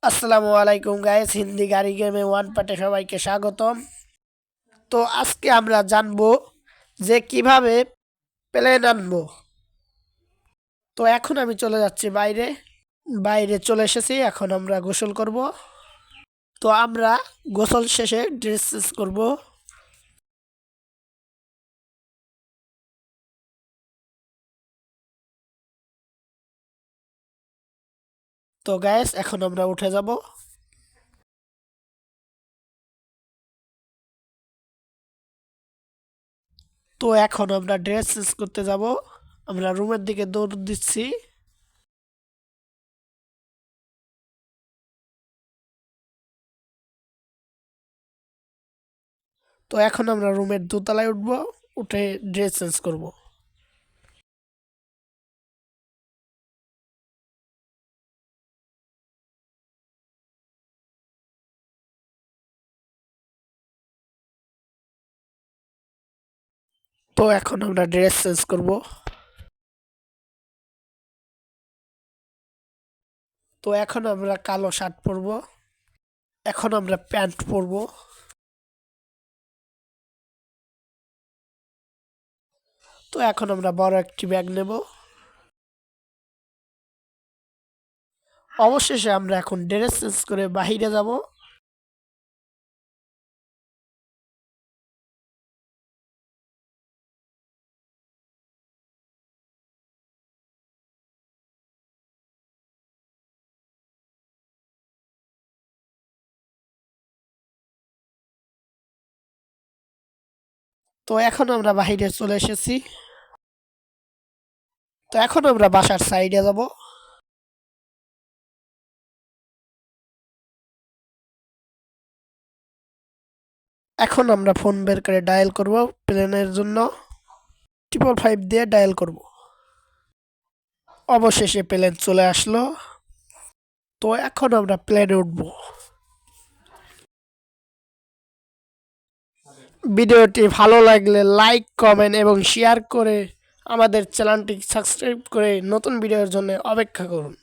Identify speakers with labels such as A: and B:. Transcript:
A: আসসালামু আলাইকুম গাইস, হিন্দি গাড়ি গেমে ওয়ান পার্টে সবাইকে স্বাগতম। তো আজকে আমরা জানবো যে কিভাবে প্লেন আনবো। তো এখন আমি চলে যাচ্ছি বাইরে। বাইরে চলে এসেছি, এখন আমরা গোসল করব। তো আমরা গোসল শেষে ড্রেস চেঞ্জ করব। তো গাইস এখন আমরা উঠে যাব। তো এখন আমরা ড্রেস চেঞ্জ করতে যাব। আমরা রুমের দিকে দৌড় দিচ্ছি। তো এখন আমরা রুমের দোতলায় উঠবো, উঠে ড্রেস চেঞ্জ করব। তো এখন আমরা ড্রেস চেঞ্জ করব। তো এখন আমরা কালো শার্ট পরবো। এখন আমরা প্যান্ট পরবো। তো এখন আমরা বড় একটি ব্যাগ নেব। অবশেষে আমরা এখন ড্রেস চেঞ্জ করে বাহিরে যাব। তো এখন আমরা বাহিরে চলে এসেছি। তো এখন আমরা বাসার সাইডে যাব। এখন আমরা ফোন বের করে ডায়াল করব প্লেনের জন্য। 555 দিয়ে ডায়াল করব। অবশেষে প্লেন চলে আসলো। তো এখন আমরা প্লেনে উঠব। ভিডিওটি ভালো লাগলে লাইক, কমেন্ট এবং শেয়ার করে আমাদের চ্যানেলটি সাবস্ক্রাইব করে নতুন ভিডিওর জন্য অপেক্ষা করুন।